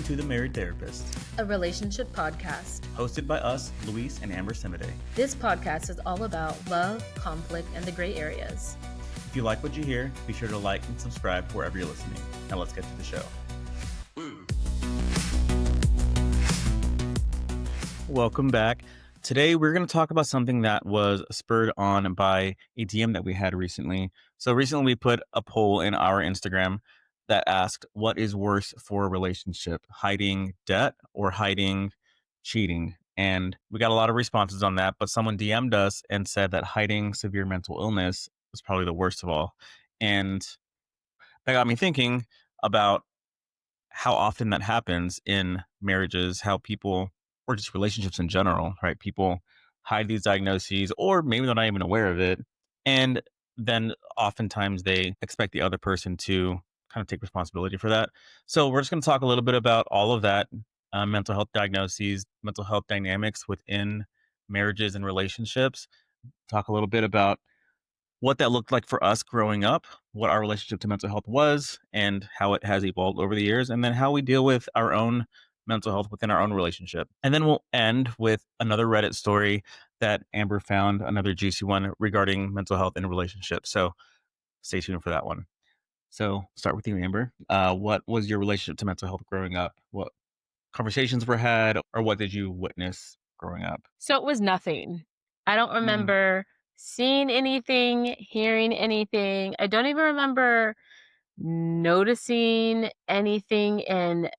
to The Married Therapist, a relationship podcast hosted by us, Luis and Amber Simide. This podcast is all about love, conflict, and the gray areas. If you like what you hear, be sure to like and subscribe wherever you're listening. Now let's get to the show. Welcome back. Today, we're going to talk about something that was spurred on by a DM that we had recently. So recently, we put a poll in our Instagram that asked, what is worse for a relationship, hiding debt or hiding cheating? And we got a lot of responses on that, but someone DM'd us and said that hiding severe mental illness was probably the worst of all. And that got me thinking about how often that happens in marriages, how people, or just relationships in general, right? People hide these diagnoses, or maybe they're not even aware of it. And then oftentimes they expect the other person to kind of take responsibility for that. So we're just going to talk a little bit about all of that, mental health diagnoses, mental health dynamics within marriages and relationships. Talk a little bit about what that looked like for us growing up, what our relationship to mental health was, and how it has evolved over the years, and then how we deal with our own mental health within our own relationship. And then we'll end with another Reddit story that Amber found, another juicy one regarding mental health in relationships. So stay tuned for that one. So start with you, Amber. What was your relationship to mental health growing up? What conversations were had, or what did you witness growing up? So it was nothing. I don't remember seeing anything, hearing anything. I don't even remember noticing anything in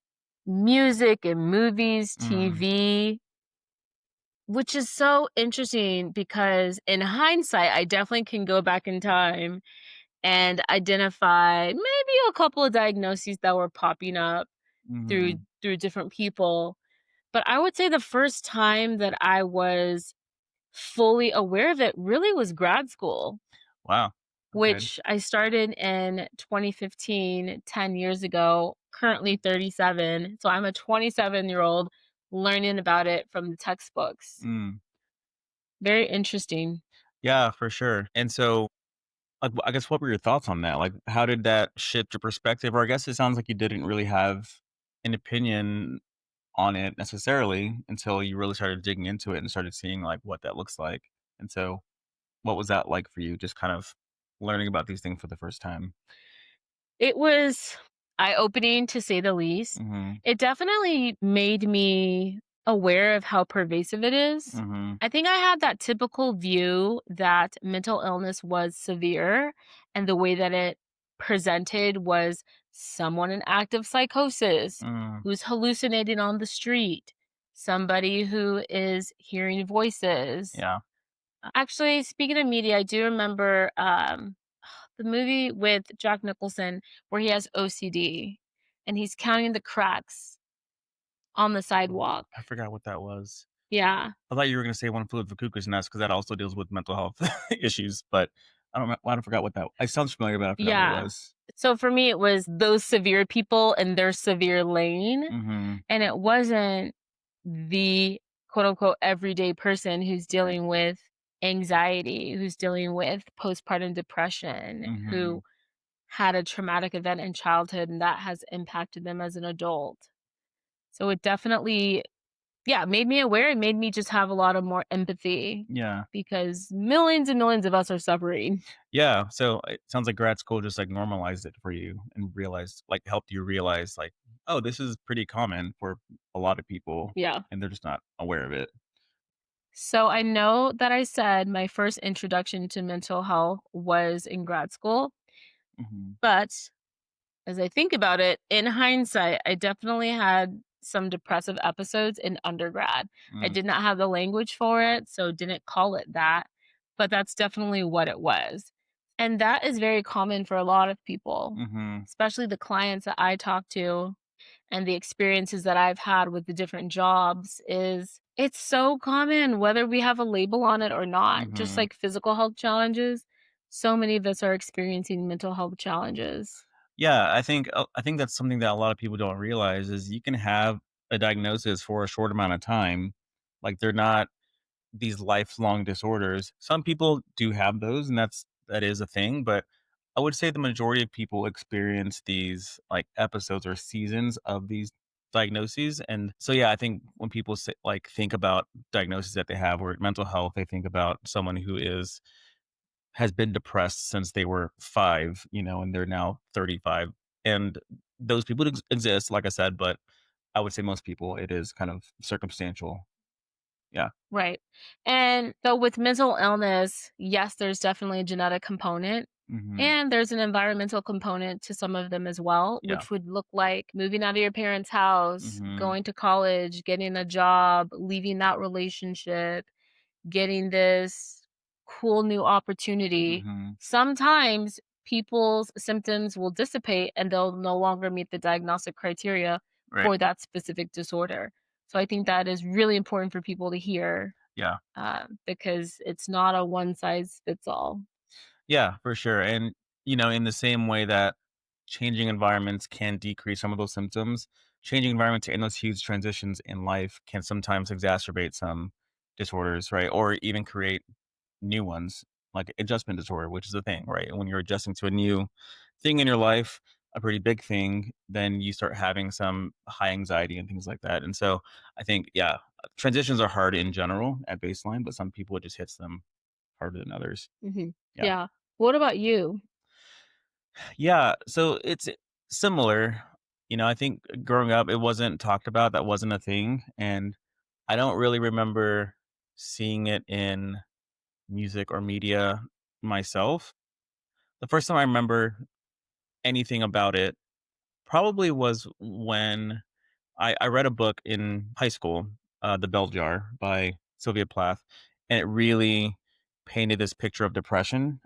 music and movies, TV, which is so interesting because in hindsight, I definitely can go back in time and identify maybe a couple of diagnoses that were popping up through different people. But I would say the first time that I was fully aware of it really was grad school. Wow. Which I started in 2015, 10 years ago, currently 37. So I'm a 27-year-old learning about it from the textbooks. Very interesting. Yeah, for sure. And so, like, I guess what were your thoughts on that? Like, how did that shift your perspective? Or I guess it sounds like you didn't really have an opinion on it necessarily until you really started digging into it and started seeing like what that looks like. And so, what was that like for you? Just kind of learning about these things for the first time. It was eye-opening, to say the least. It definitely made me aware of how pervasive it is. I think I had that typical view that mental illness was severe, and the way that it presented was someone in active psychosis who's hallucinating on the street, somebody who is hearing voices. Yeah. Actually, speaking of media, I do remember the movie with Jack Nicholson where he has OCD and he's counting the cracks on the sidewalk. I forgot what that was. Yeah. I thought you were going to say One Flew Over the Cuckoo's Nest because that also deals with mental health issues, but I forgot what that. It sounds familiar, but I forgot what it was. So for me, it was those severe people in their severe lane, and it wasn't the quote unquote everyday person who's dealing with anxiety, who's dealing with postpartum depression, who had a traumatic event in childhood and that has impacted them as an adult. So it definitely, made me aware. It made me just have a lot of more empathy. Yeah. Because millions and millions of us are suffering. Yeah. So it sounds like grad school just like normalized it for you and helped you realize like, oh, this is pretty common for a lot of people. Yeah. And they're just not aware of it. So I know that I said my first introduction to mental health was in grad school. But as I think about it, in hindsight, I definitely had some depressive episodes in undergrad. I did not have the language for it, so didn't call it that. But that's definitely what it was. And that is very common for a lot of people, especially the clients that I talk to and the experiences that I've had with the different jobs is it's so common, whether we have a label on it or not. Just like physical health challenges, so many of us are experiencing mental health challenges. Yeah, I think that's something that a lot of people don't realize is you can have a diagnosis for a short amount of time. Like they're not these lifelong disorders. Some people do have those, and that is a thing, but I would say the majority of people experience these like episodes or seasons of these diagnoses. And so, yeah, I think when people say, like, think about diagnoses that they have or mental health, they think about someone who has been depressed since they were 5, and they're now 35. And those people exist, like I said, but I would say most people, it is kind of circumstantial. Yeah. Right. And so with mental illness, yes, there's definitely a genetic component Hmm. and there's an environmental component to some of them as well, Yeah. which would look like moving out of your parents' house, Hmm. going to college, getting a job, leaving that relationship, getting this cool new opportunity. Hmm. Sometimes people's symptoms will dissipate and they'll no longer meet the diagnostic criteria Right. for that specific disorder. So I think that is really important for people to hear Yeah. because it's not a one size fits all. Yeah, for sure. And, in the same way that changing environments can decrease some of those symptoms, changing environments and those huge transitions in life can sometimes exacerbate some disorders, right? Or even create new ones, like adjustment disorder, which is a thing, right? When you're adjusting to a new thing in your life, a pretty big thing, then you start having some high anxiety and things like that. And so I think, yeah, transitions are hard in general at baseline, but some people it just hits them harder than others. Mhm. Yeah. Yeah. What about you? Yeah, so it's similar. I think growing up, it wasn't talked about. That wasn't a thing, and I don't really remember seeing it in music or media myself. The first time I remember anything about it probably was when I read a book in high school, The Bell Jar by Sylvia Plath, and it really painted this picture of depression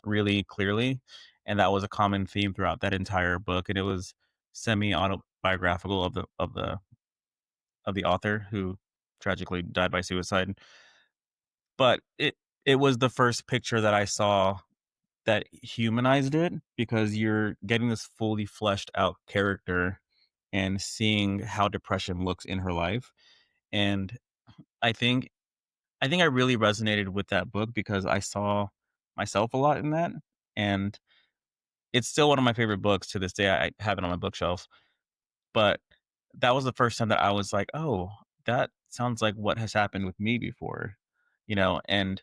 really clearly. And that was a common theme throughout that entire book. And it was semi autobiographical of the author who tragically died by suicide. But it was the first picture that I saw that humanized it because you're getting this fully fleshed out character and seeing how depression looks in her life. And I think I really resonated with that book because I saw myself a lot in that. And it's still one of my favorite books to this day. I have it on my bookshelf. But that was the first time that I was like, oh, that sounds like what has happened with me before. And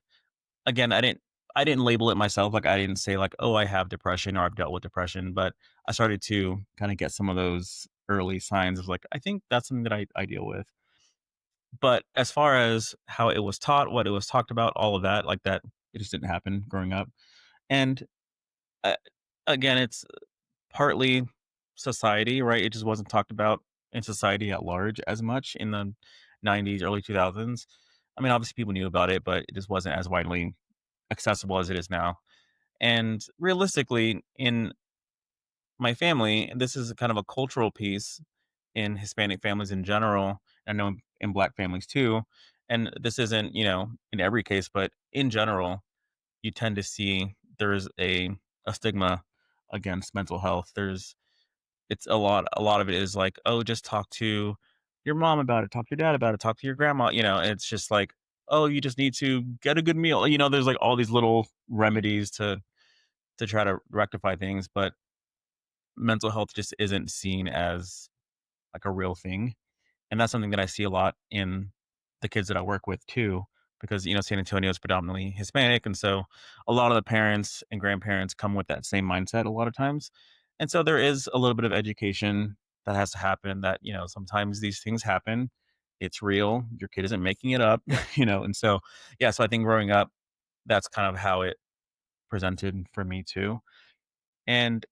again, I didn't label it myself, like, I didn't say, like, "Oh, I have depression," or, "I've dealt with depression," but I started to kinda get some of those early signs of, like, I think that's something that I deal with. But as far as how it was taught, what it was talked about, all of that, like, that it just didn't happen growing up. And, uh, again, it's partly society, right? It just wasn't talked about in society at large as much in the '90s, early 2000s. I mean, obviously, people knew about it, but it just wasn't as widely accessible as it is now. And realistically, in my family, and this is kind of a cultural piece in Hispanic families in general. I know in Black families too. And this isn't, in every case, but in general, you tend to see there's a stigma against mental health. It's a lot of it is like, oh, just talk to your mom about it, talk to your dad about it, talk to your grandma. It's just like, oh, you just need to get a good meal. There's like all these little remedies to try to rectify things, but mental health just isn't seen as like a real thing. And that's something that I see a lot in the kids that I work with too, because San Antonio is predominantly Hispanic, and so a lot of the parents and grandparents come with that same mindset a lot of times. And so there is a little bit of education that has to happen that, sometimes these things happen. It's real. Your kid isn't making it up, and so yeah, so I think growing up, that's kind of how it presented for me too. And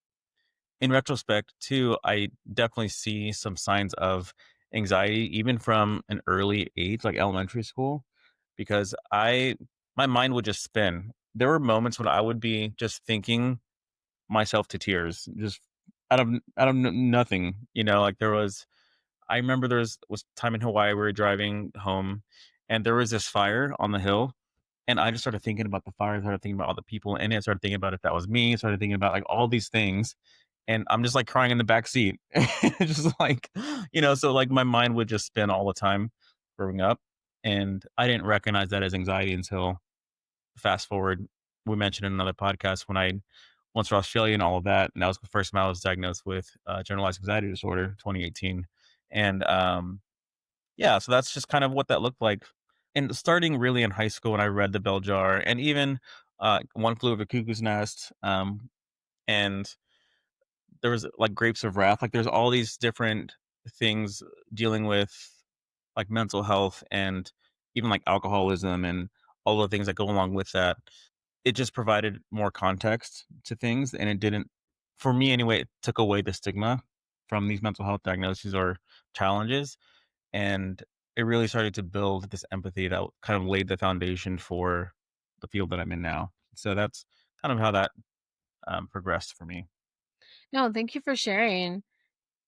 in retrospect too, I definitely see some signs of anxiety even from an early age, like elementary school, because I my mind would just spin. There were moments when I would be just thinking myself to tears, just nothing, like I remember there was time in Hawaii we were driving home and there was this fire on the hill and I just started thinking about the fire, started thinking about all the people in it, started thinking about if that was me, started thinking about like all these things. And I'm just like crying in the back seat. Just like, so like my mind would just spin all the time growing up. And I didn't recognize that as anxiety until fast forward. We mentioned in another podcast when I once for Australia and all of that. And that was the first time I was diagnosed with generalized anxiety disorder, 2018. And yeah, so that's just kind of what that looked like. And starting really in high school when I read The Bell Jar and even One Flew Over the Cuckoo's Nest, and there was like Grapes of Wrath. Like there's all these different things dealing with like mental health and even like alcoholism and all the things that go along with that. It just provided more context to things and it didn't, for me anyway, it took away the stigma from these mental health diagnoses or challenges. And it really started to build this empathy that kind of laid the foundation for the field that I'm in now. So that's kind of how that progressed for me. No, thank you for sharing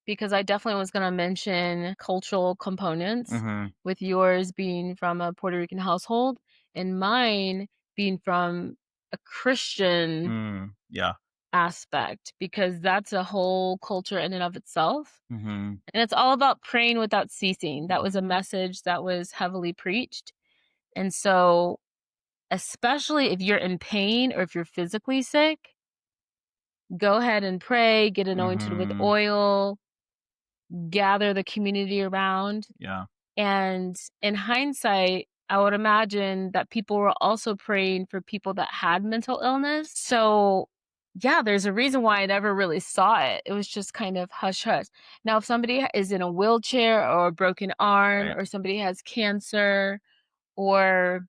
because I definitely was going to mention cultural components, Hmm. with yours being from a Puerto Rican household and mine being from a Christian Mm, yeah. aspect, because that's a whole culture in and of itself. Hmm. And it's all about praying without ceasing. That was a message that was heavily preached. And so, especially if you're in pain or if you're physically sick, go ahead and pray, get anointed with Hmm. oil, gather the community around. Yeah. And in hindsight, I would imagine that people were also praying for people that had mental illness. So, yeah, there's a reason why I never really saw it. It was just kind of hush hush. Now, if somebody is in a wheelchair or a broken arm, Right. or somebody has cancer or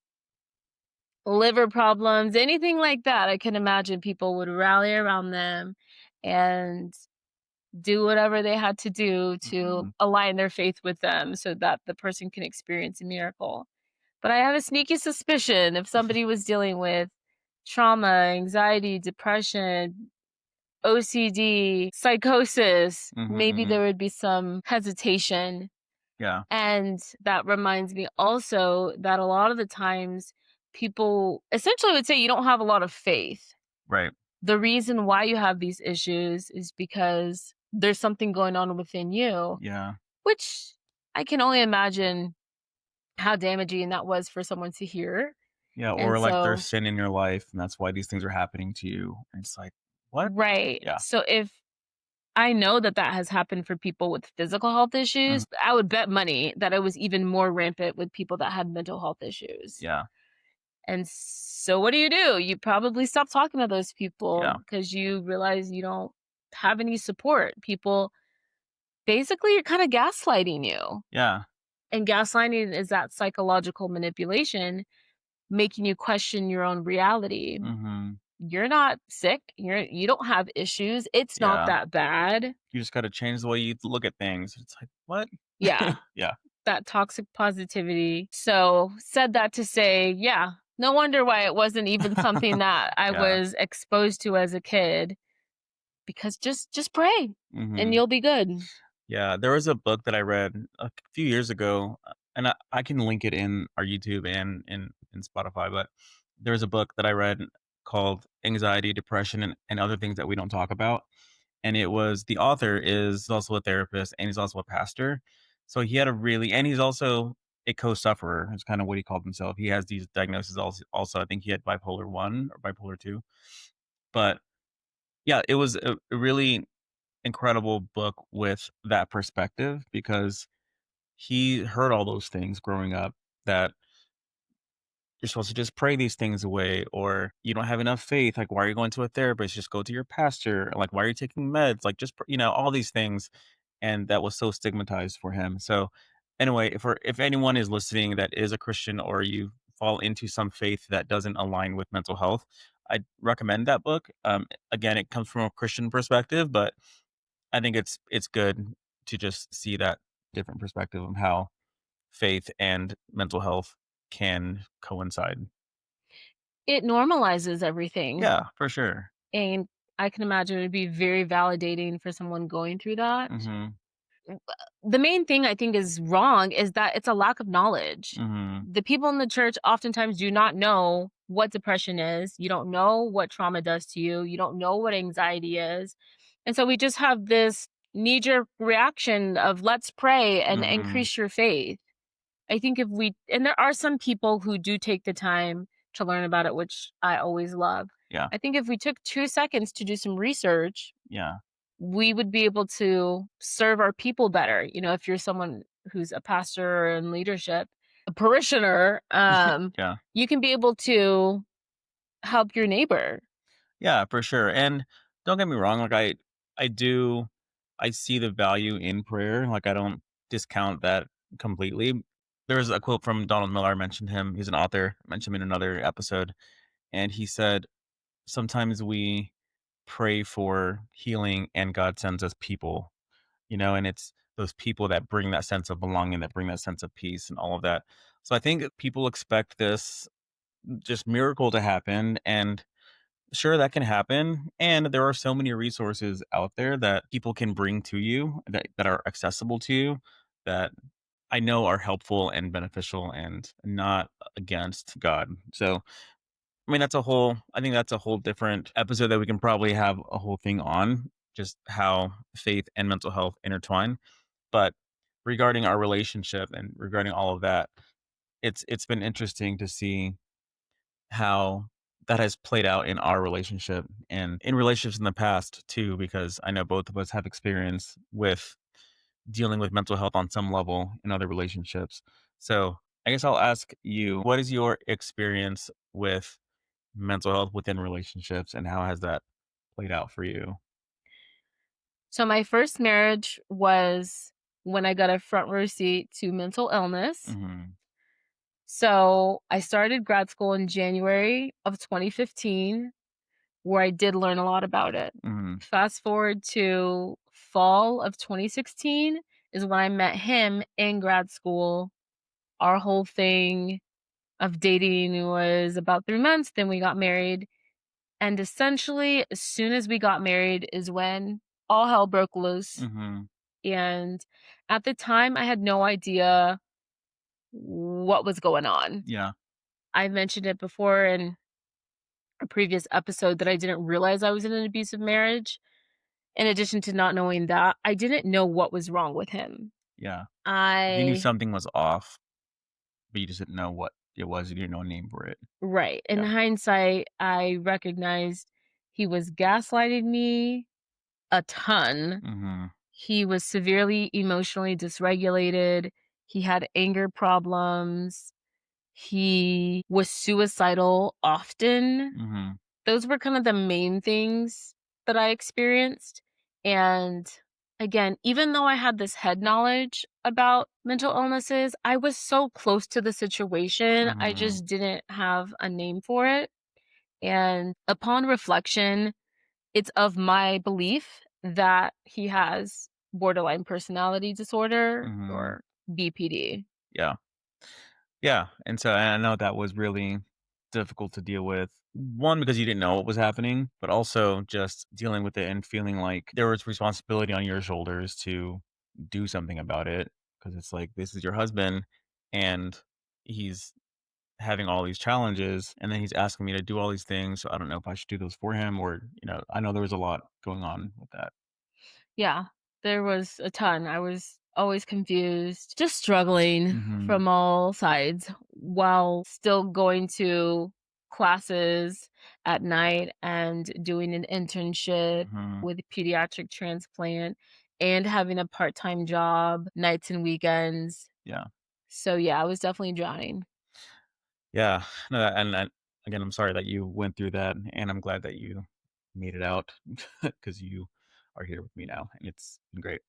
liver problems, anything like that, I can imagine people would rally around them and do whatever they had to do to Hmm. align their faith with them so that the person can experience a miracle. But I have a sneaky suspicion if somebody was dealing with trauma, anxiety, depression, OCD, psychosis, maybe Hmm. there would be some hesitation. Yeah. And that reminds me also that a lot of the times people essentially would say you don't have a lot of faith. Right. The reason why you have these issues is because there's something going on within you, Yeah. which I can only imagine how damaging that was for someone to hear. Yeah. And Or like there's so, sin in your life and that's why these things are happening to you. And it's like, what? right. Yeah. So if I know that that has happened for people with physical health Mhm. issues, I would bet money that it was even more rampant with people that had mental health issues. Yeah. And so what do? You probably stop talking to those people Yeah. because you realize you don't have any support. People basically are kind of gaslighting you. Yeah. And gaslighting is that psychological manipulation making you question your own reality. Hmm. You're not sick. You don't have issues. It's not Yeah. that bad. You just got to change the way you look at things. It's like, what? Yeah, Yeah. that toxic positivity. So, said that to say, yeah, no wonder why it wasn't even something that I Yeah. was exposed to as a kid, because just pray and Hmm. you'll be good. Yeah, there was a book that I read a few years ago, and I can link it in our YouTube and in Spotify. But there's a book that I read called "Anxiety, Depression, and Other Things That We Don't Talk About," and it was the author is also a therapist and he's also a pastor. So he had a really, and he's also a co-sufferer. Is kind of what he called himself. He has these diagnoses also. I think he had bipolar one or bipolar two, but yeah, it was a really incredible book with that perspective because he heard all those things growing up that you're supposed to just pray these things away or you don't have enough faith. Like, why are you going to a therapist? Just go to your pastor. Like, why are you taking meds? Like, just, all these things. And that was so stigmatized for him. So, anyway, if anyone is listening that is a Christian or you fall into some faith that doesn't align with mental health, I recommend that book. Again, it comes from a Christian perspective, but I think it's good to just see that different perspective of how faith and mental health can coincide. It normalizes everything. Yeah, for sure. And I can imagine it would be very validating for someone going through that. Mhm. The main thing I think is wrong is that it's a lack of knowledge. Mhm. The people in the church oftentimes do not know what depression is. You don't know what trauma does to you. You don't know what anxiety is. And so we just have this knee jerk reaction of let's pray and Mhm. increase your faith. I think if we, and there are some people who do take the time to learn about it, which I always love. Yeah. I think if we took 2 seconds to do some research, Yeah. we would be able to serve our people better. If you're someone who's a pastor or in leadership, a parishioner, Yeah. you can be able to help your neighbor. Yeah, for sure. And don't get me wrong, like I do I see the value in prayer. Like I don't discount that completely. There's a quote from Donald Miller, I mentioned him. He's an author, I mentioned him in another episode. And he said, sometimes we pray for healing and God sends us people, and it's those people that bring that sense of belonging, that bring that sense of peace and all of that. So I think people expect this just miracle to happen. And sure, that can happen, and there are so many resources out there that people can bring to you that are accessible to you that I know are helpful and beneficial and not against God. So, I mean, I think that's a whole different episode that we can probably have a whole thing on, just how faith and mental health intertwine. But regarding our relationship and regarding all of that, it's been interesting to see how that has played out in our relationship and in relationships in the past too, because I know both of us have experience with dealing with mental health on some level in other relationships. So I guess I'll ask you, what is your experience with mental health within relationships and how has that played out for you? So my first marriage was when I got a front row seat to mental illness. Hmm. So I started grad school in January of 2015, where I did learn a lot about it. Hmm. Fast forward to fall of 2016 is when I met him in grad school. Our whole thing of dating was about 3 months, then we got married, and essentially, as soon as we got married is when all hell broke loose, Hmm. and at the time, I had no idea what was going on. Yeah. I mentioned it before in a previous episode that I didn't realize I was in an abusive marriage. In addition to not knowing that, I didn't know what was wrong with him. Yeah. You knew I something was off, but you just didn't know what it was. You didn't know a name for it. Right. In Yeah. hindsight, I recognized he was gaslighting me a ton. Hmm. He was severely emotionally dysregulated. He had anger problems. He was suicidal often. Hmm. Those were kind of the main things that I experienced. And again, even though I had this head knowledge about mental illnesses, I was so close to the situation. I Hmm. just didn't have a name for it. And upon reflection, it's of my belief that he has borderline personality disorder Hmm. or BPD. Yeah. Yeah, and so and I know that was really difficult to deal with. One, because you didn't know what was happening, but also just dealing with it and feeling like there was responsibility on your shoulders to do something about it. Because it's like, this is your husband, and he's having all these challenges, and then he's asking me to do all these things, so I don't know if I should do those for him or, I know there was a lot going on with that. Yeah, there was a ton. I was always confused, just struggling Mhm, from all sides while still going to classes at night and doing an internship mhm, with pediatric transplant and having a part-time job nights and weekends. yeah. So yeah, I was definitely drowning. Yeah, no, and again, I'm sorry that you went through that, and I'm glad that you made it out because you are here with me now, and it's been great.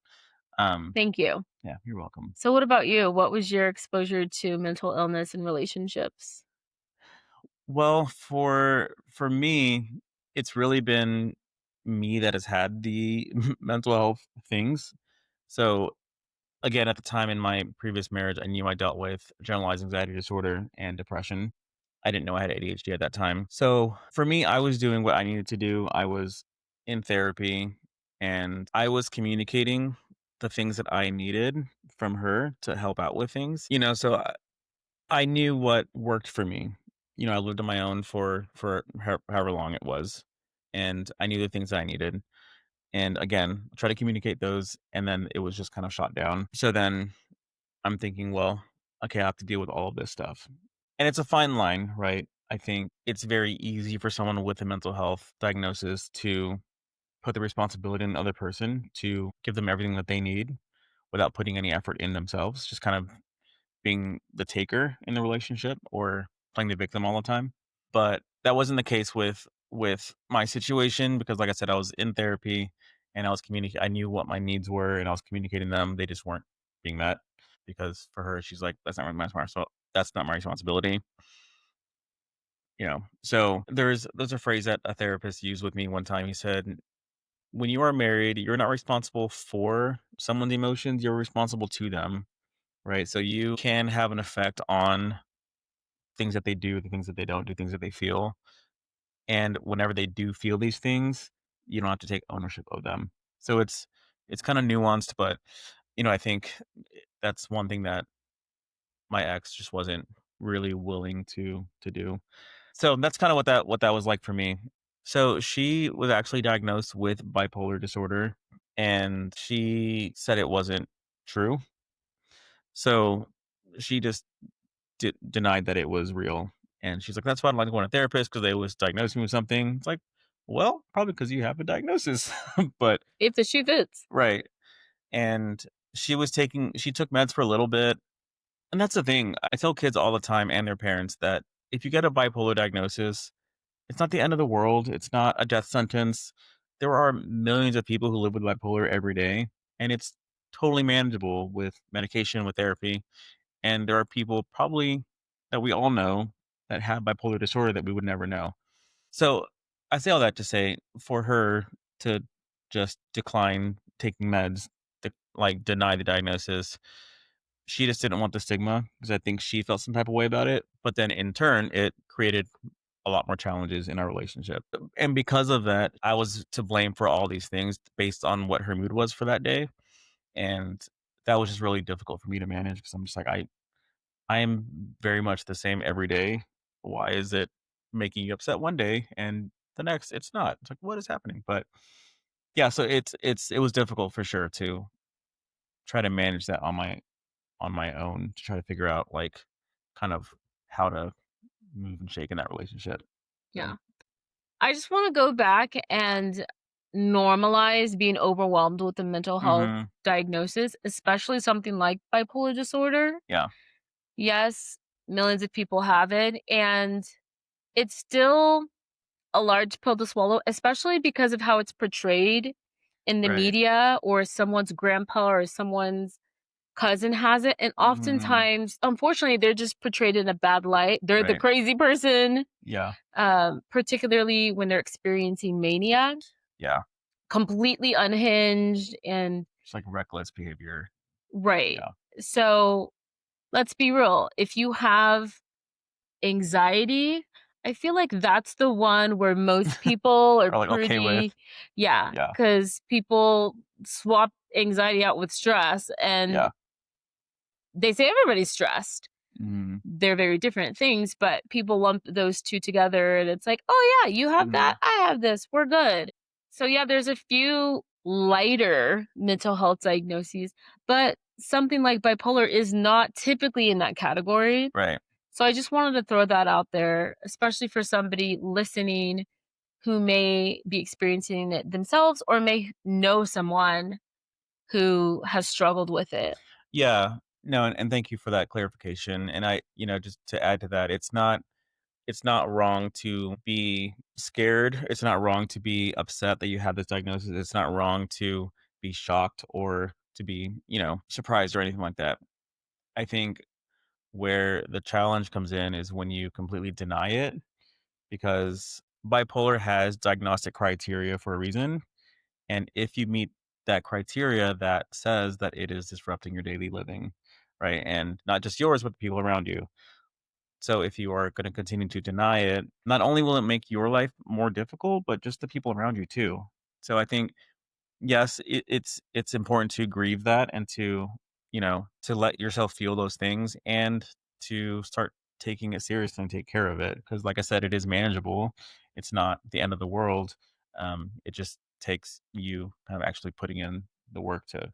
Um, Thank you. yeah, you're welcome. So what about you? What was your exposure to mental illness and relationships? Well, for me, it's really been me that has had the mental health things. So again, at the time in my previous marriage, I knew I dealt with generalized anxiety disorder and depression. I didn't know I had ADHD at that time. So for me, I was doing what I needed to do. I was in therapy and I was communicating the things that I needed from her to help out with things. So I knew what worked for me. I lived on my own for however long it was, and I knew the things that I needed. And again, try to communicate those, and then it was just kind of shot down. So then I'm thinking, well, okay, I have to deal with all of this stuff. And it's a fine line, right? I think it's very easy for someone with a mental health diagnosis to put the responsibility on the other person to give them everything that they need without putting any effort in themselves, just kind of being the taker in the relationship or playing the victim all the time. But that wasn't the case with my situation because like I said, I was in therapy and I knew what my needs were and I was communicating them. They just weren't being met because for her, she's like, that's not my responsibility. So there's a phrase that a therapist used with me one time. He said, when you are married, you're not responsible for someone's emotions, you're responsible to them. Right. So you can have an effect on things that they do, the things that they don't do, things that they feel. And whenever they do feel these things, you don't have to take ownership of them. So it's kind of nuanced, but I think that's one thing that my ex just wasn't really willing to do. So that's kind of what that was like for me. So she was actually diagnosed with bipolar disorder and she said it wasn't true. So she just denied that it was real. And she's like, "That's why I don't like going to therapists because they always diagnose me with something." It's like, well, probably because you have a diagnosis. But If the shoe fits. right. And she took meds for a little bit. And that's the thing. I tell kids all the time and their parents that if you get a bipolar diagnosis, it's not the end of the world. It's not a death sentence. There are millions of people who live with bipolar every day, and it's totally manageable with medication, with therapy. And there are people probably that we all know that have bipolar disorder that we would never know. So I say all that to say for her to just decline taking meds, like deny the diagnosis, she just didn't want the stigma because I think she felt some type of way about it. But then in turn, it created a lot more challenges in our relationship. And because of that, I was to blame for all these things based on what her mood was for that day. And that was just really difficult for me to manage because I'm just like, I am very much the same every day. Why is it making you upset one day and the next it's not? It's like what is happening? But yeah, so it was difficult for sure to try to manage that on my own to try to figure out like kind of how to move and shake in that relationship. So Yeah. I just want to go back and normalize being overwhelmed with a mental health mhm. diagnosis, especially something like bipolar disorder. Yeah. Yes, millions of people have it, and it's still a large pill to swallow, especially because of how it's portrayed in the Right. media or someone's grandpa or someone's cousin has it. And Mhm. oftentimes, unfortunately, they're just portrayed in a bad light. They're the Right. crazy person, Yeah. particularly when they're experiencing mania, Yeah. completely unhinged and Just like reckless behavior. right. Yeah. So let's be real. If you have anxiety, I feel like that's the one where most people are Or like okay with. yeah, Yeah. because people swap anxiety out with stress and Yeah. they say everybody's stressed. Mhm. They're very different things, but people lump those 2 together and it's like, "Oh, yeah, you have that, Mhm. I have this, we're good." So, yeah, there's a few lighter mental health diagnoses, but something like bipolar is not typically in that category. Right. So I just wanted to throw that out there, especially for somebody listening who may be experiencing it themselves or may know someone who has struggled with it. Yeah. No, and thank you for that clarification. And just to add to that, it's not wrong to be scared. It's not wrong to be upset that you have this diagnosis. It's not wrong to be shocked or to be, surprised or anything like that. I think where the challenge comes in is when you completely deny it because bipolar has diagnostic criteria for a reason. And if you meet that criteria, that says that it is disrupting your daily living, right? And not just yours, but the people around you. So if you are going to continue to deny it, not only will it make your life more difficult, but just the people around you too. So I think yes, it's important to grieve that and to let yourself feel those things and to start taking it seriously and take care of it because like I said, it is manageable. It's not the end of the world. It just takes you kind of actually putting in the work to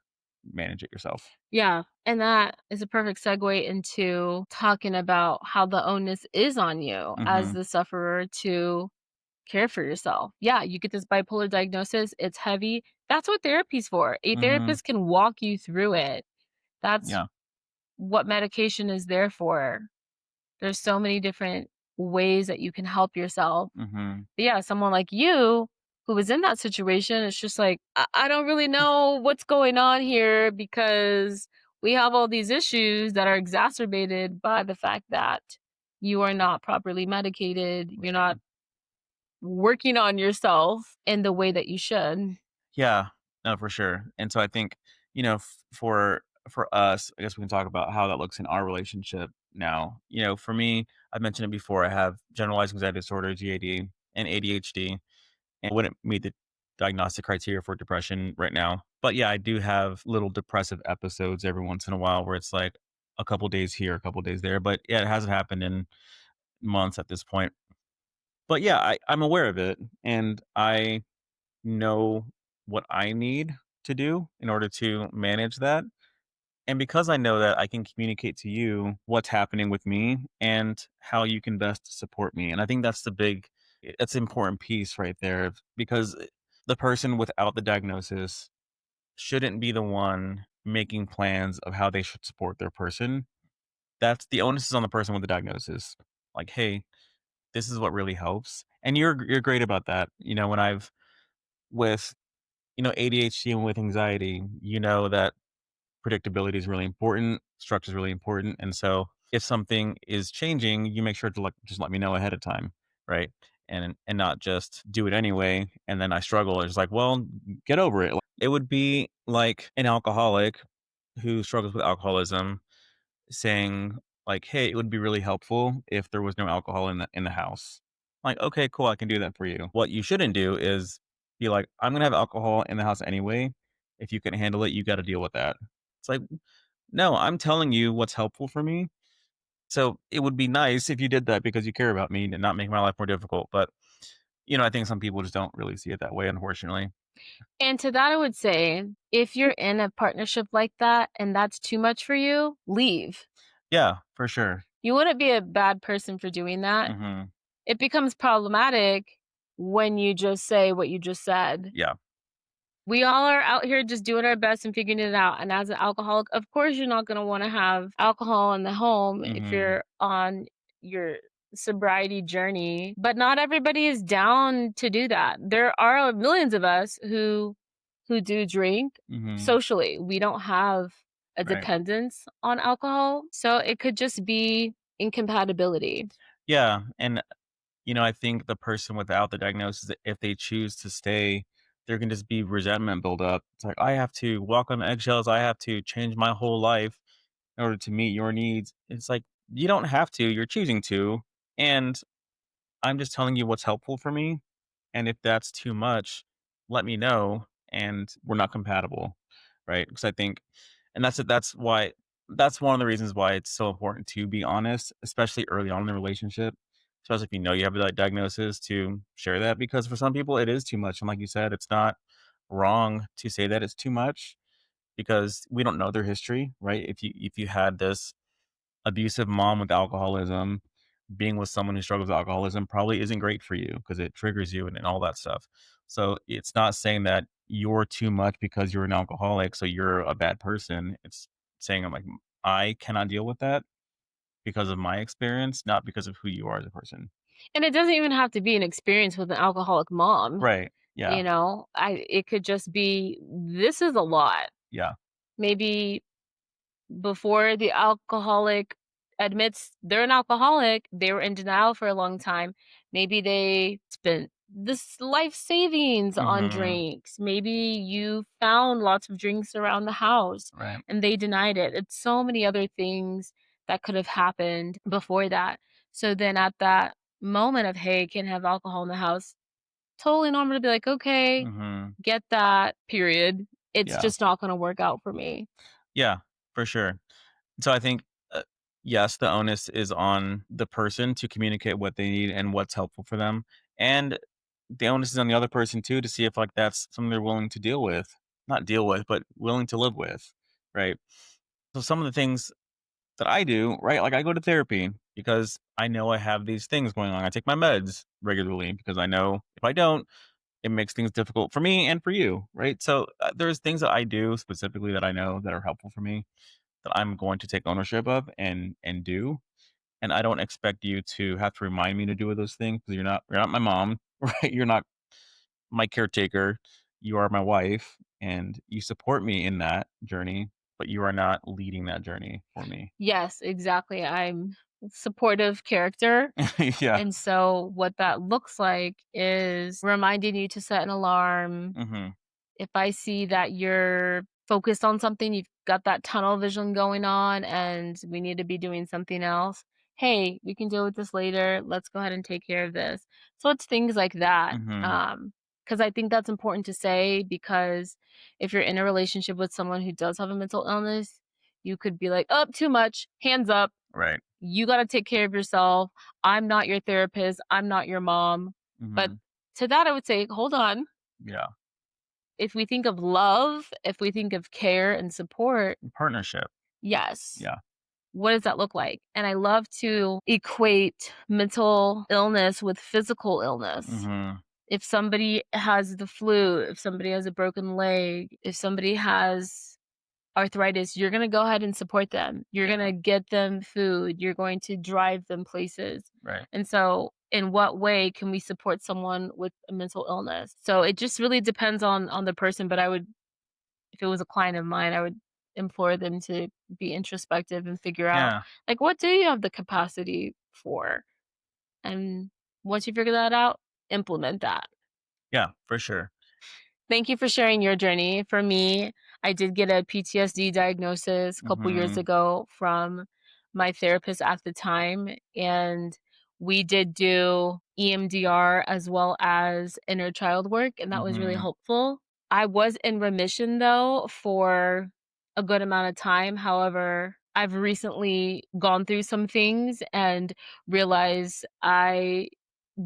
manage it yourself. Yeah, and that is a perfect segue into talking about how the onus is on you as Mhm. the sufferer to care for yourself. Yeah, you get this bipolar diagnosis, it's heavy. That's what therapy's for. A Mhm. therapist can walk you through it. That's Yeah. what medication is there for. There's so many different ways that you can help yourself. Mhm. But yeah, someone like you who was in that situation, it's just like, I don't really know what's going on here because we have all these issues that are exacerbated by the fact that you are not properly medicated. You're not working on yourself in the way that you should. Yeah. No, for sure. And so I think, for us, I guess we can talk about how that looks in our relationship now. For me, I've mentioned it before, I have generalized anxiety disorder, GAD, and ADHD, and wouldn't meet the diagnostic criteria for depression right now. But yeah, I do have little depressive episodes every once in a while where it's like a couple days here, a couple days there. But yeah, it hasn't happened in months at this point. But yeah, I'm aware of it, and I know what I need to do in order to manage that. And because I know that, I can communicate to you what's happening with me and how you can best support me. And I think that's an important piece right there, because the person without the diagnosis shouldn't be the one making plans of how they should support their person. That's the onus is on the person with the diagnosis. Like, hey, this is what really helps. And you're great about that. When I've with ADHD and with anxiety, that predictability is really important, structure is really important, and so if something is changing, you make sure to just let me know ahead of time, right? And not just do it anyway, and then I struggle. It's like, well, get over it. It would be like an alcoholic who struggles with alcoholism saying like, "Hey, it would be really helpful if there was no alcohol in the house." Like, "Okay, cool, I can do that for you." What you shouldn't do is be like, "I'm gonna have alcohol in the house anyway. If you can handle it, you gotta deal with that." It's like, "No, I'm telling you what's helpful for me. So, it would be nice if you did that because you care about me and not make my life more difficult." But, I think some people just don't really see it that way, unfortunately. And to that, I would say, if you're in a partnership like that and that's too much for you, leave. Yeah, for sure. You wouldn't be a bad person for doing that. Mhm. It becomes problematic when you just say what you just said. Yeah. We all are out here just doing our best and figuring it out. And as an alcoholic, of course, you're not going to want to have alcohol in the home if Mhm. you're on your sobriety journey. But not everybody is down to do that. There are millions of us who do drink Mhm. socially. We don't have a Right. dependence on alcohol, so it could just be incompatibility. Yeah, and I think the person without the diagnosis, if they choose to stay, there can just be resentment build up. It's like, I have to walk on eggshells. I have to change my whole life in order to meet your needs. It's like, you don't have to, you're choosing to. And I'm just telling you what's helpful for me. And if that's too much, let me know and we're not compatible. Right. Because I think, and that's one of the reasons why it's so important to be honest, especially early on in the relationship, especially if you know you have a diagnosis, to share that, because for some people it is too much. And like you said, it's not wrong to say that it's too much because we don't know their history, right? If you had this abusive mom with alcoholism, being with someone who struggles with alcoholism probably isn't great for you because it triggers you and all that stuff. So it's not saying that you're too much because you're an alcoholic, so you're a bad person. It's saying I'm like, I cannot deal with that because of my experience, not because of who you are as a person. And it doesn't even have to be an experience with an alcoholic mom. Right. Yeah. I it could just be this is a lot. Yeah. Maybe before the alcoholic admits they're an alcoholic, they were in denial for a long time. Maybe they spent this life savings on Mhm. drinks. Maybe you found lots of drinks around the house Right. and they denied it. It's so many other things that could have happened before that. So then at that moment of, hey, can't have alcohol in the house, totally normal to be like, okay, Mhm. get that, period. It's Yeah. just not going to work out for me. Yeah, for sure. So I think, yes, the onus is on the person to communicate what they need and what's helpful for them, and the onus is on the other person too to see if like that's something they're willing to deal with, not deal with, but willing to live with, right? So some of the things that I do, right? Like I go to therapy. because I know I have these things going on. I take my meds regularly because I know if I don't, it makes things difficult for me and for you, right? So there's things that I do specifically that I know that are helpful for me that I'm going to take ownership of and do. And I don't expect you to have to remind me to do those things because you're not my mom, right? You're not my caretaker. You are my wife, and you support me in that journey, but you are not leading that journey for me. Yes, exactly. I'm supportive character. Yeah. And so what that looks like is reminding you to set an alarm. Hmm. If I see that you're focused on something, you've got that tunnel vision going on and we need to be doing something else. Hey, we can deal with this later. Let's go ahead and take care of this. So it's things like that. Hmm. Because I think that's important to say because if you're in a relationship with someone who does have a mental illness, you could be like, "Oh, too much. Hands up. Right. You got to take care of yourself. I'm not your therapist. I'm not your mom." But Hmm. to that, I would say, hold on. Yeah. If we think of love, if we think of care and support, Partnership. yes. Yeah. What does that look like? And I love to equate mental illness with physical illness. Hmm. If somebody has the flu, if somebody has a broken leg, if somebody has arthritis, you're going to go ahead and support them. You're going Yeah. to get them food. You're going to drive them places. Right. And so, in what way can we support someone with a mental illness? So it just really depends on the person, but I would if it was a client of mine, I would implore them to be introspective and figure out, Yeah. like, what do you have the capacity for? And once you figure that out, implement that. Yeah. For sure. Thank you for sharing your journey. For me, I did get a PTSD diagnosis a couple years Hmm. ago from my therapist at the time. And we did do EMDR as well as inner child work. And that was really Hmm. helpful. I was in remission though for a good amount of time. However, I've recently gone through some things and realized I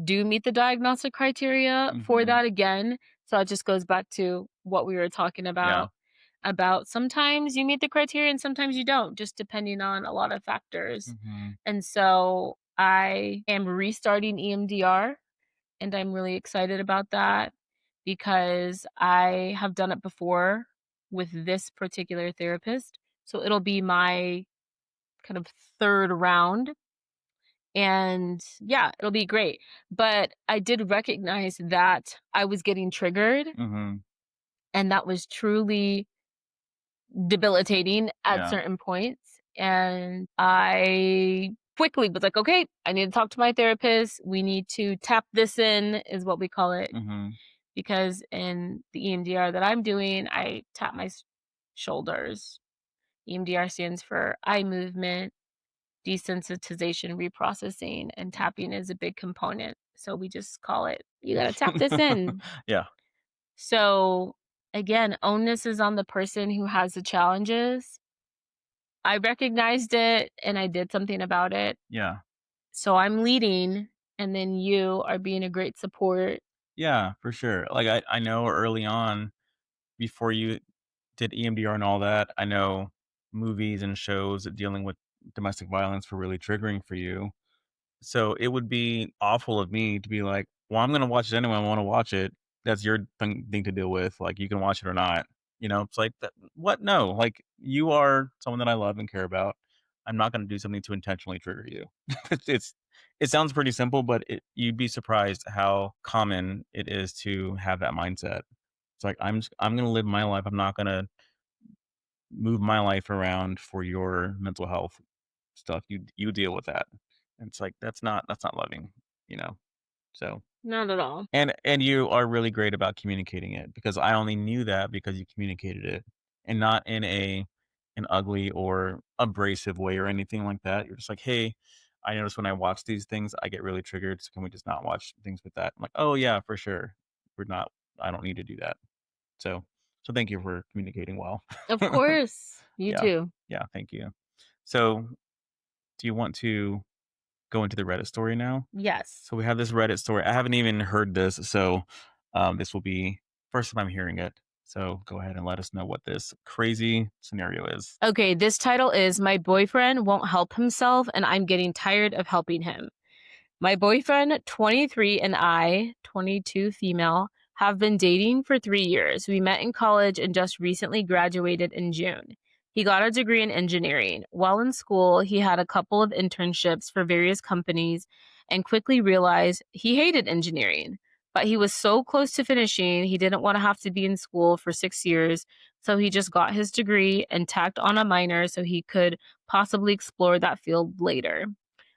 do meet the diagnostic criteria for Hmm. that again. So it just goes back to what we were talking Yeah. about sometimes you meet the criteria and sometimes you don't, just depending on a lot of factors. Hmm. And so I am restarting EMDR and I'm really excited about that because I have done it before with this particular therapist. So it'll be my kind of third round and yeah, it'll be great. But I did recognize that I was getting triggered Hmm. and that was truly debilitating at Yeah. certain points. And I quickly was like, okay, I need to talk to my therapist. We need to tap this in, is what we call it. Hmm. Because in the EMDR that I'm doing, I tap my shoulders. EMDR stands for eye movement, desensitization, reprocessing, and tapping is a big component. So we just call it, you got to tap this in. Yeah. So again, onus is on the person who has the challenges. I recognized it and I did something about it. Yeah. So I'm leading, and then you are being a great support. Yeah. For sure. Like I know early on before you did EMDR and all that, I know movies and shows dealing with domestic violence were really triggering for you. So it would be awful of me to be like, "Well, I'm gonna watch it anyway. I wanna watch it. That's your thing to deal with. Like, you can watch it or not." It's like, that what? No. Like, you are someone that I love and care about. I'm not gonna do something to intentionally trigger you. It's it sounds pretty simple, but you'd be surprised how common it is to have that mindset. It's like, I'm gonna live my life. I'm not gonna move my life around for your mental health stuff. You deal with that. And it's like, that's not loving, you know? So, Not at all. and you are really great about communicating it because I only knew that because you communicated it and not in an ugly or abrasive way or anything like that. You're just like, "Hey, I notice when I watch these things, I get really triggered. So can we just not watch things with that?" I'm like, "Oh yeah, for sure. We're not I don't need to do that." So, so thank you for communicating well. Of course. You Yeah. too. Yeah, thank you. So, do you want to go into the Reddit story now? Yes. So we have this Reddit story. I haven't even heard this, so this will be first time I'm hearing it. So go ahead and let us know what this crazy scenario is. Okay, this title is My Boyfriend Won't Help Himself and I'm Getting Tired of Helping Him. My boyfriend, 23, and I, 22 female, have been dating for 3 years. We met in college and just recently graduated in June. He got a degree in engineering. While in school, he had a couple of internships for various companies and quickly realized he hated engineering. But he was so close to finishing, he didn't want to have to be in school for 6 years. So he just got his degree and tacked on a minor so he could possibly explore that field later.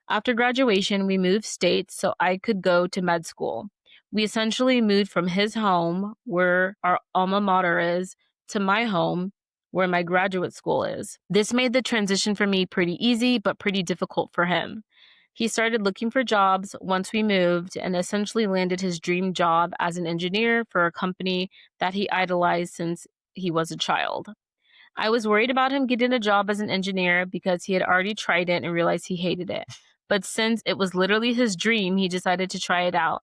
After graduation, we moved states so I could go to med school. We essentially moved from his home, where our alma mater is, to my home, where my graduate school is. This made the transition for me pretty easy, but pretty difficult for him. He started looking for jobs once we moved and essentially landed his dream job as an engineer for a company that he idolized since he was a child. I was worried about him getting a job as an engineer because he had already tried it and realized he hated it. But since it was literally his dream, he decided to try it out.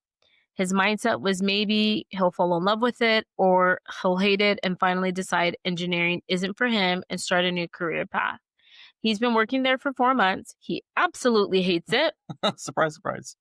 His mindset was maybe he'll fall in love with it or he'll hate it and finally decide engineering isn't for him and start a new career path. He's been working there for 4 months. He absolutely hates it. Surprise, surprise.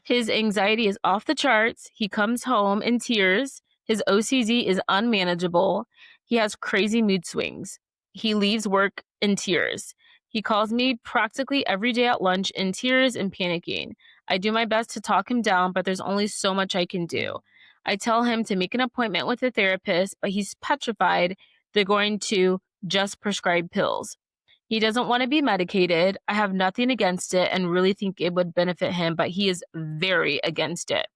His anxiety is off the charts. He comes home in tears. His OCD is unmanageable. He has crazy mood swings. He leaves work in tears. He calls me practically every day at lunch in tears and panicking. I do my best to talk him down, but there's only so much I can do. I tell him to make an appointment with a therapist, but he's petrified they're going to just prescribe pills. He doesn't want to be medicated. I have nothing against it and really think it would benefit him, but he is very against it.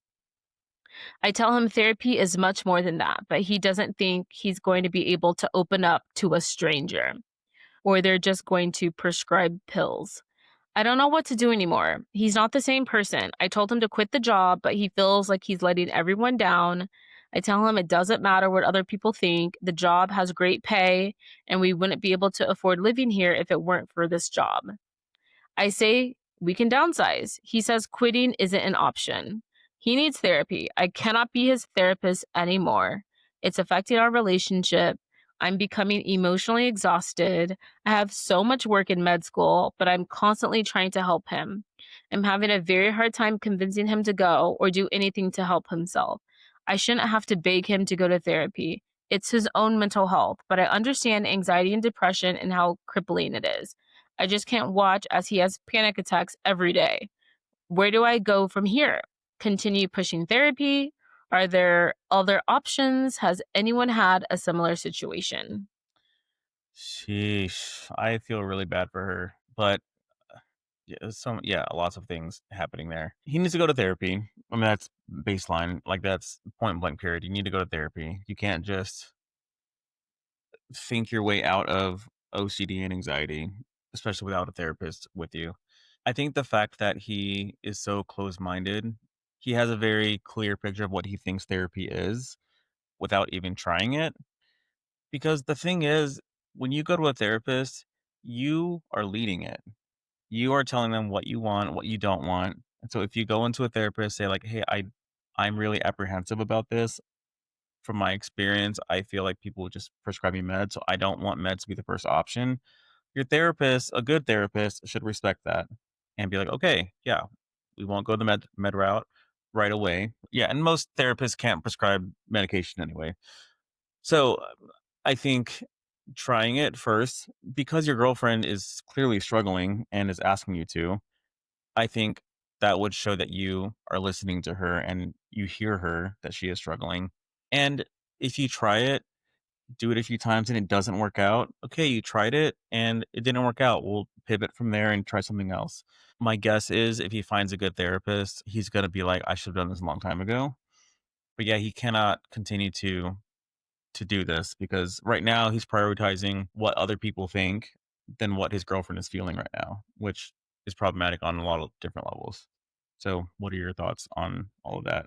I tell him therapy is much more than that, but he doesn't think he's going to be able to open up to a stranger or they're just going to prescribe pills. I don't know what to do anymore. He's not the same person. I told him to quit the job, but he feels like he's letting everyone down. I tell him it doesn't matter what other people think. The job has great pay, and we wouldn't be able to afford living here if it weren't for this job. I say we can downsize. He says quitting isn't an option. He needs therapy. I cannot be his therapist anymore. It's affecting our relationship. I'm becoming emotionally exhausted. I have so much work in med school, but I'm constantly trying to help him. I'm having a very hard time convincing him to go or do anything to help himself. I shouldn't have to beg him to go to therapy. It's his own mental health, but I understand anxiety and depression and how crippling it is. I just can't watch as he has panic attacks every day. Where do I go from here? Continue pushing therapy? Are there other options? Has anyone had a similar situation? Sheesh. I feel really bad for her. But yeah, lots of things happening there. He needs to go to therapy. I mean, that's baseline. Like that's point blank period. You need to go to therapy. You can't just think your way out of OCD and anxiety, especially without a therapist with you. I think the fact that he is so close minded, he has a very clear picture of what he thinks therapy is without even trying it. Because the thing is, when you go to a therapist, you are leading it. You are telling them what you want, what you don't want. And so if you go into a therapist, say like, "Hey, I'm really apprehensive about this. From my experience, I feel like people would just prescribe me meds, so I don't want meds to be the first option." Your therapist, a good therapist, should respect that and be like, "Okay, yeah, we won't go the med route right away." Yeah, and most therapists can't prescribe medication anyway. So, I think trying it first because your girlfriend is clearly struggling and is asking you to, I think that would show that you are listening to her and you hear her that she is struggling. And if you try it, do it a few times and it doesn't work out, okay, you tried it and it didn't work out. We'll pivot from there and try something else. My guess is if he finds a good therapist, he's going to be like, I should have done this a long time ago. But yeah, he cannot continue to do this because right now he's prioritizing what other people think than what his girlfriend is feeling right now, which is problematic on a lot of different levels. So, what are your thoughts on all of that?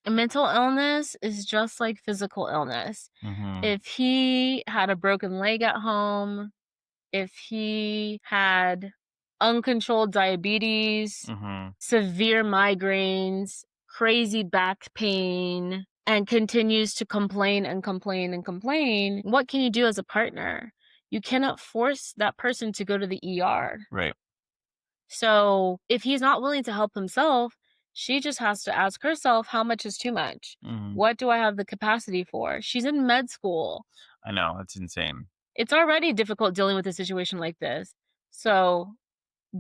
Mental illness is just like physical illness. Mhm. If he had a broken leg at home, if he had uncontrolled diabetes, Mhm. severe migraines, crazy back pain, and continues to complain and complain and complain, what can you do as a partner? You cannot force that person to go to the ER. Right. So if he's not willing to help himself, she just has to ask herself, how much is too much? Mhm. What do I have the capacity for? She's in med school. I know, it's insane. It's already difficult dealing with a situation like this. So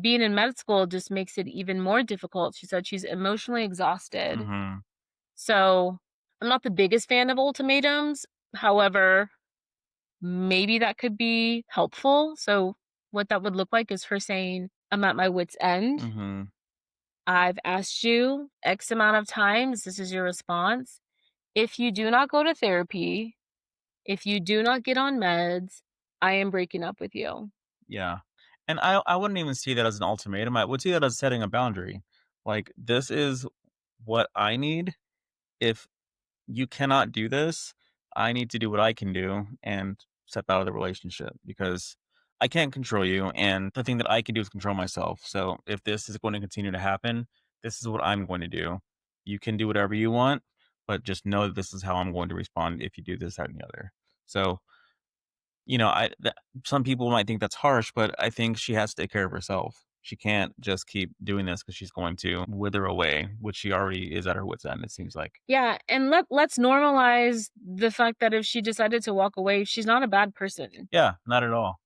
being in med school just makes it even more difficult. She said she's emotionally exhausted. Mhm. So I'm not the biggest fan of ultimatums. However, maybe that could be helpful. So what that would look like is her saying, I'm at my wit's end. Mhm. I've asked you X amount of times. This is your response. If you do not go to therapy, if you do not get on meds, I am breaking up with you. Yeah. And I wouldn't even see that as an ultimatum. I would see that as setting a boundary. Like, this is what I need. If you cannot do this, I need to do what I can do and step out of the relationship because I can't control you. And the thing that I can do is control myself. So if this is going to continue to happen, this is what I'm going to do. You can do whatever you want, but just know that this is how I'm going to respond if you do this, that, and the other. So, some people might think that's harsh, but I think she has to take care of herself. She can't just keep doing this because she's going to wither away, which she already is at her wit's end, it seems like. Yeah, and let's normalize the fact that if she decided to walk away, she's not a bad person. Yeah, not at all.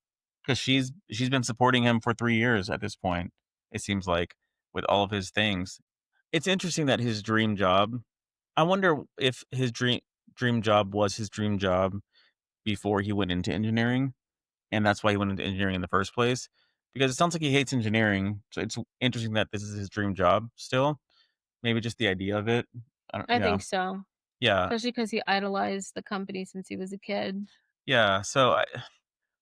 Because she's been supporting him for 3 years at this point, it seems like, with all of his things. It's interesting that his dream job, I wonder if his dream job was his dream job before he went into engineering, and that's why he went into engineering in the first place, because it sounds like he hates engineering, so it's interesting that this is his dream job still. Maybe just the idea of it. I don't I yeah. think so, Yeah. especially because he idolized the company since he was a kid. Yeah, so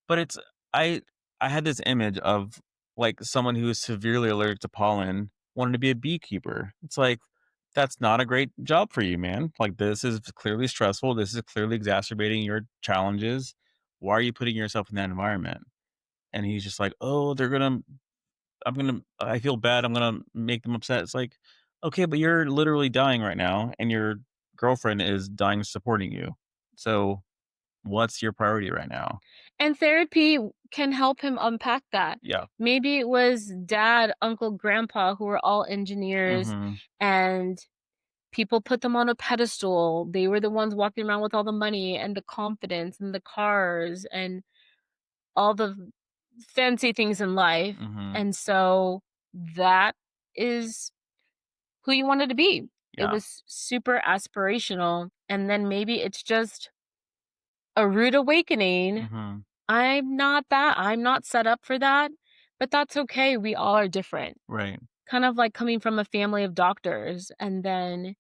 but it's I I had this image of, like, someone who is severely allergic to pollen wanting to be a beekeeper. It's like, that's not a great job for you, man. Like, this is clearly stressful. This is clearly exacerbating your challenges. Why are you putting yourself in that environment? And he's just like, "Oh, I feel bad. I'm gonna make them upset." It's like, "Okay, but you're literally dying right now, and your girlfriend is dying supporting you. So, what's your priority right now?" And therapy can help him unpack that. Yeah. Maybe it was dad, uncle, grandpa who were all engineers Mhm. and people put them on a pedestal. They were the ones walking around with all the money and the confidence and the cars and all the fancy things in life. Mhm. And so that is who you wanted to be. It Yeah. was super aspirational. And then maybe it's just a rude awakening. Mhm. I'm not that. I'm not set up for that. But that's okay. We all are different. Right. Kind of like coming from a family of doctors and then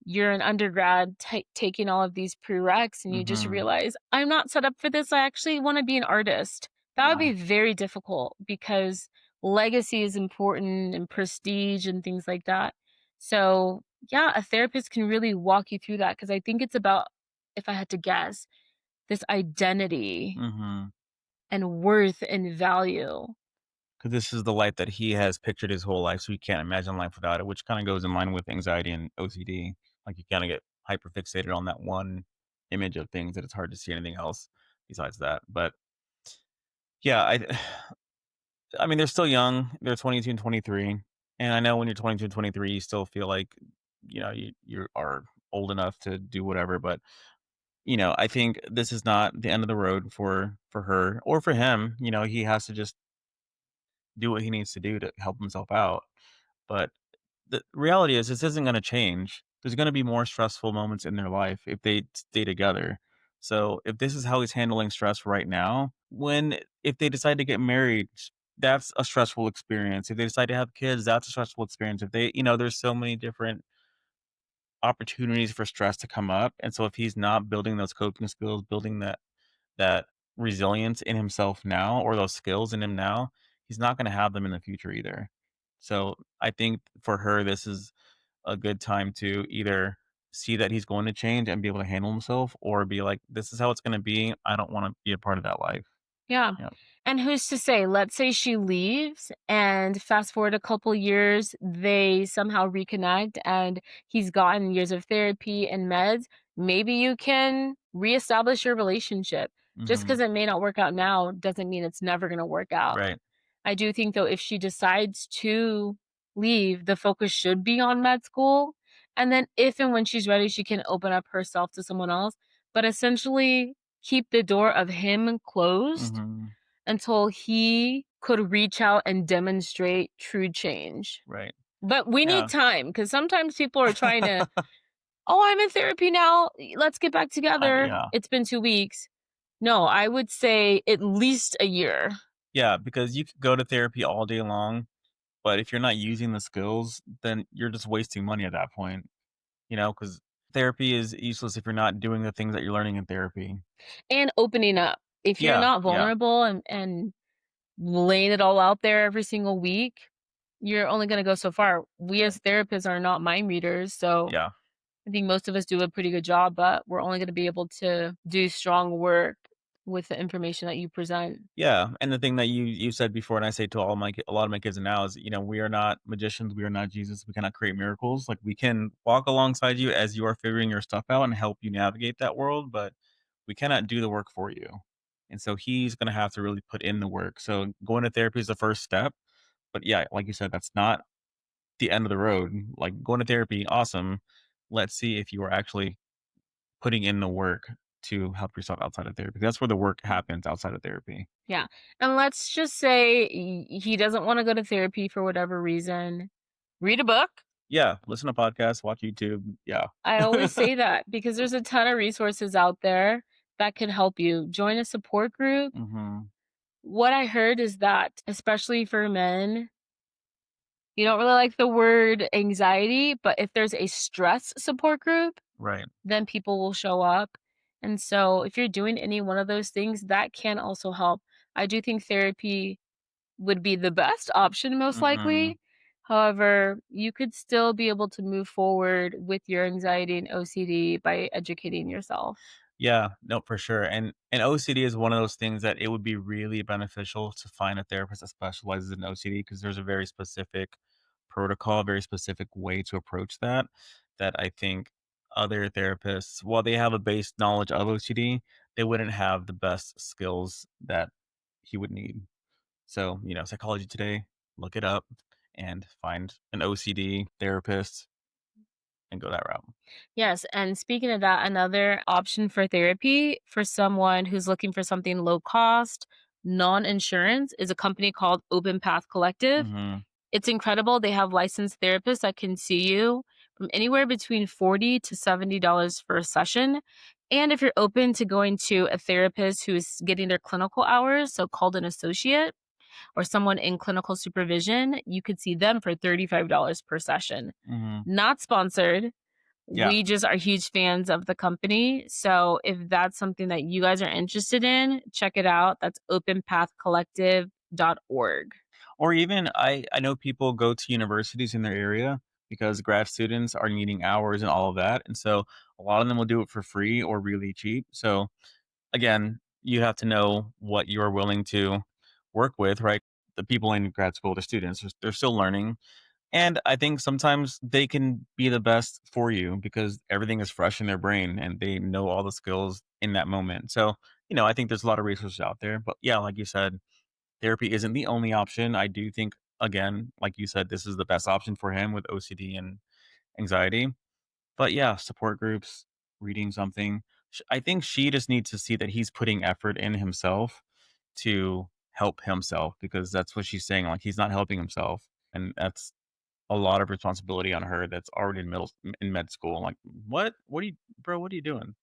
you're an undergrad taking all of these prereqs and you just Mhm. realize, I'm not set up for this. I actually want to be an artist. That would Yeah. be very difficult because legacy is important and prestige and things like that. So, yeah, a therapist can really walk you through that because I think it's about, if I had to guess, this identity Mhm. and worth and value. 'Cause this is the life that he has pictured his whole life, so he can't imagine life without it, which kinda goes in line with anxiety and OCD. Like, you kinda get hyper fixated on that one image of things that it's hard to see anything else besides that. But, yeah, I mean, they're still young. They're 22 and 23, and I know when you're 22 and 23, you still feel like, you are old enough to do whatever, but, I think this is not the end of the road for her or for him. He has to just do what he needs to do to help himself out. But the reality is this isn't gonna change. There's gonna be more stressful moments in their life if they stay together. So, if this is how he's handling stress right now, if they decide to get married, that's a stressful experience. If they decide to have kids, that's a stressful experience. If there's so many different opportunities for stress to come up, and so if he's not building those coping skills, building that resilience in himself now or those skills in him now, he's not gonna have them in the future either. So, I think for her, this is a good time to either see that he's going to change and be able to handle himself or be like, "This is how it's gonna be. I don't wanna be a part of that life." Yeah. Yeah. And who's to say, let's say she leaves and fast forward a couple years, they somehow reconnect and he's gotten years of therapy and meds. Maybe you can reestablish your relationship. Just Hmm. because it may not work out now doesn't mean it's never going to work out. Right. I do think, though, if she decides to leave, the focus should be on med school. And then if and when she's ready, she can open up herself to someone else. But essentially, keep the door of him closed Hmm. until he could reach out and demonstrate true change. Right. But we need Yeah. time because sometimes people are trying to, oh, I'm in therapy now. Let's get back together. Yeah. It's been 2 weeks. No, I would say at least a year. Yeah. Because you could go to therapy all day long, but if you're not using the skills, then you're just wasting money at that point, because therapy is useless if you're not doing the things that you're learning in therapy. And opening up. If you're Yeah. not Yeah. vulnerable and laying it all out there every single week, you're only gonna go so far. We as therapists are not mind readers, so Yeah. I think most of us do a pretty good job, but we're only gonna be able to do strong work with the information that you present. Yeah, and the thing that you said before, and I say to a lot of my kids now is, we are not magicians, we are not Jesus, we cannot create miracles. Like we can walk alongside you as you are figuring your stuff out and help you navigate that world, but we cannot do the work for you. And so he's gonna have to really put in the work. So going to therapy is the first step. But yeah, like you said, that's not the end of the road. Like going to therapy, awesome. Let's see if you are actually putting in the work to help yourself outside of therapy. That's where the work happens outside of therapy. Yeah, and let's just say he doesn't wanna go to therapy for whatever reason. Read a book. Yeah, listen to podcasts, watch YouTube. Yeah. I always say that because there's a ton of resources out there that can help you. Join a support group. Mhm. What I heard is that, especially for men, you don't really like the word anxiety, but if there's a stress support group, Right. then people will show up. And so if you're doing any one of those things, that can also help. I do think therapy would be the best option, most Mhm. likely. However, you could still be able to move forward with your anxiety and OCD by educating yourself. Yeah, no, for sure, and OCD is one of those things that it would be really beneficial to find a therapist that specializes in OCD because there's a very specific protocol, a very specific way to approach that, that I think other therapists, while they have a base knowledge of OCD, they wouldn't have the best skills that he would need. So, Psychology Today, look it up and find an OCD therapist and go that route. Yes, and speaking of that, another option for therapy for someone who's looking for something low cost, non-insurance is a company called Open Path Collective. Mhm. It's incredible. They have licensed therapists that can see you from anywhere between $40 to $70 for a session. And if you're open to going to a therapist who's getting their clinical hours, so called an associate or someone in clinical supervision, you could see them for $35 per session. Mhm. Not sponsored, Yeah. we just are huge fans of the company. So if that's something that you guys are interested in, check it out. That's openpathcollective.org. Or even I know people go to universities in their area because grad students are needing hours and all of that, and so a lot of them will do it for free or really cheap. So, again, you have to know what you're willing to work with, right? The people in grad school, the students, they're still learning, and I think sometimes they can be the best for you because everything is fresh in their brain and they know all the skills in that moment. So, I think there's a lot of resources out there, but yeah, like you said, therapy isn't the only option. I do think, again, like you said, this is the best option for him with OCD and anxiety. But yeah, support groups, reading something. I think she just needs to see that he's putting effort in himself to help himself because that's what she's saying. Like he's not helping himself, and that's a lot of responsibility on her. That's already in med school. Like what? What are you, bro? What are you doing?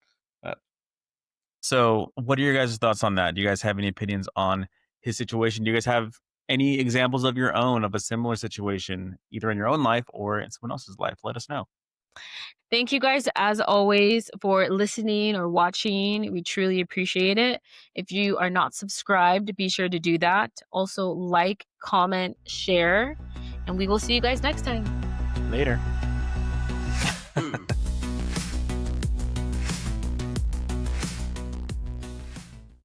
So, what are your guys' thoughts on that? Do you guys have any opinions on his situation? Do you guys have any examples of your own of a similar situation, either in your own life or in someone else's life? Let us know. Thank you guys, as always, for listening or watching. We truly appreciate it. If you are not subscribed, be sure to do that. Also, like, comment, share, and we will see you guys next time. Later.